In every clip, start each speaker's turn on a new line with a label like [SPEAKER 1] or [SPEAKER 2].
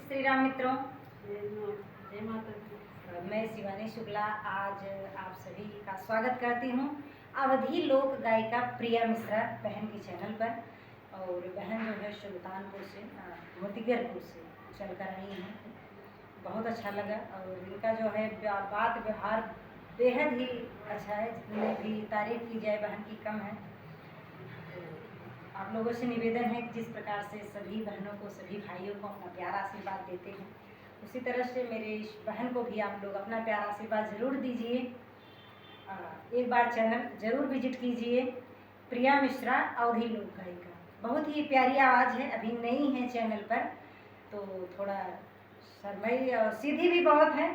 [SPEAKER 1] श्री राम मित्रों।
[SPEAKER 2] जय माता दी।
[SPEAKER 1] मैं शिवानी शुक्ला आज आप सभी का स्वागत करती हूँ अवधी लोक गायिका प्रिया मिश्रा बहन के चैनल पर। और बहन जो है सुल्तानपुर से मोतीगरपुर से चल कर आई हैं। बहुत अच्छा लगा और इनका जो है बात व्यवहार बेहद ही अच्छा है। जितनी भी तारीफ की जाए बहन की कम है। आप लोगों से निवेदन है कि जिस प्रकार से सभी बहनों को सभी भाइयों को अपना प्यारा आशीर्वाद देते हैं, उसी तरह से मेरे इस बहन को भी आप लोग अपना प्यारा आशीर्वाद ज़रूर दीजिए। एक बार चैनल ज़रूर विजिट कीजिए। प्रिया मिश्रा अवधी लोक गायिका, बहुत ही प्यारी आवाज़ है। अभी नई है चैनल पर तो थोड़ा शर्माई और सीधी भी बहुत है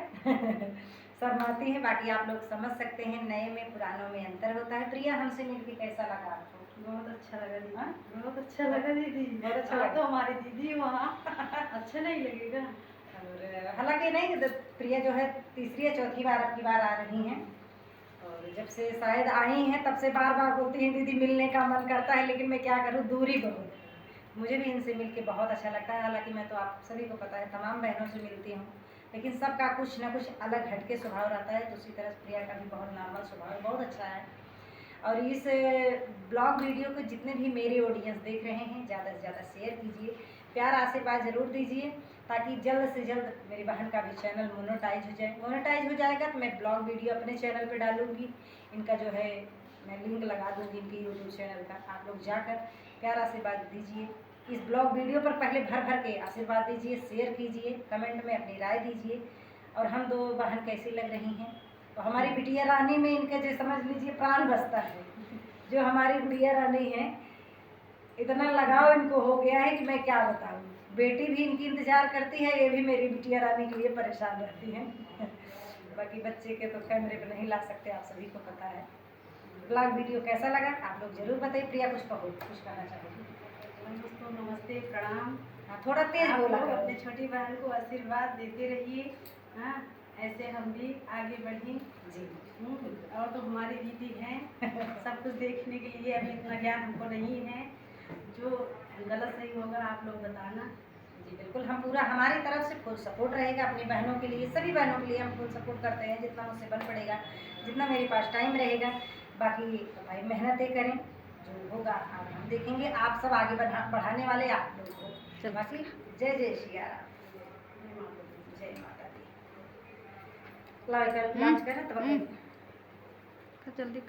[SPEAKER 1] शर्माती है। बाकी आप लोग समझ सकते हैं, नए में पुरानों में अंतर होता है। प्रिया, हमसे मिलकर कैसा लगा आपको?
[SPEAKER 2] बहुत अच्छा लगा दीदी। बहुत अच्छा लगा दीदी।
[SPEAKER 1] बहुत अच्छा लगा।
[SPEAKER 2] तो हमारी दीदी वहाँ अच्छा नहीं लगेगा।
[SPEAKER 1] और हालांकि नहीं, प्रिया जो है तीसरी या चौथी बार अब की बार आ रही हैं। और जब से शायद आई हैं तब से बार बार बोलती हैं दीदी मिलने का मन करता है, लेकिन मैं क्या करूँ, दूरी बहुत है। मुझे भी इनसे मिलके बहुत अच्छा लगता है। हालांकि मैं तो आप सभी को पता है तमाम बहनों से मिलती हूँ, लेकिन सबका कुछ ना कुछ अलग हटके स्वभाव रहता है। तो उसी तरह प्रिया का भी बहुत नॉर्मल स्वभाव है, बहुत अच्छा है। और इस ब्लॉग वीडियो को जितने भी मेरे ऑडियंस देख रहे हैं ज़्यादा से ज़्यादा शेयर कीजिए, प्यार आशीर्वाद ज़रूर दीजिए, ताकि जल्द से जल्द मेरी बहन का भी चैनल मोनेटाइज हो जाए। मोनेटाइज हो जाएगा तो मैं ब्लॉग वीडियो अपने चैनल पे डालूंगी। इनका जो है मैं लिंक लगा दूंगी इनकी यूट्यूब चैनल का। आप लोग जाकर प्यार आशीर्वाद दीजिए। इस ब्लॉग वीडियो पर पहले भर भर के आशीर्वाद दीजिए, शेयर कीजिए, कमेंट में अपनी राय दीजिए। और हम दो बहन कैसी लग रही हैं? तो हमारी बिटिया रानी में इनके जो समझ लीजिए प्राण बसता है। जो हमारी बिटिया रानी है, इतना लगाव इनको हो गया है कि मैं क्या बताऊँ। बेटी भी इनकी इंतजार करती है, ये भी मेरी बिटिया रानी के लिए परेशान रहती हैं बाकी बच्चे के तो कैमरे पर नहीं ला सकते, आप सभी को पता है। ब्लॉग वीडियो कैसा लगा आप लोग जरूर बताइए। प्रिया कुछ कहो, कुछ कहना चाहोगी?
[SPEAKER 2] दोस्तों नमस्ते, प्रणाम।
[SPEAKER 1] हाँ, थोड़ा तेज बोला करो।
[SPEAKER 2] अपने छोटी बहन को आशीर्वाद देते रहिए। हाँ, ऐसे हम भी आगे बढ़ें
[SPEAKER 1] जी।
[SPEAKER 2] और तो हमारी दीदी हैं सब कुछ देखने के लिए। अभी इतना ज्ञान हमको नहीं है, जो गलत सही होगा आप लोग बताना।
[SPEAKER 1] जी बिल्कुल, हम पूरा हमारी तरफ से फुल सपोर्ट रहेगा अपनी बहनों के लिए, सभी बहनों के लिए हम फुल सपोर्ट करते हैं, जितना मुझसे बन पड़ेगा, जितना मेरे पास टाइम रहेगा। बाकी भाई मेहनतें करें, जो होगा आप हम देखेंगे। आप सब आगे बढ़ाने वाले आप लोग को। बाकी जय जय श्री राम, जय माता दी। लॉन्च करें तो जल्दी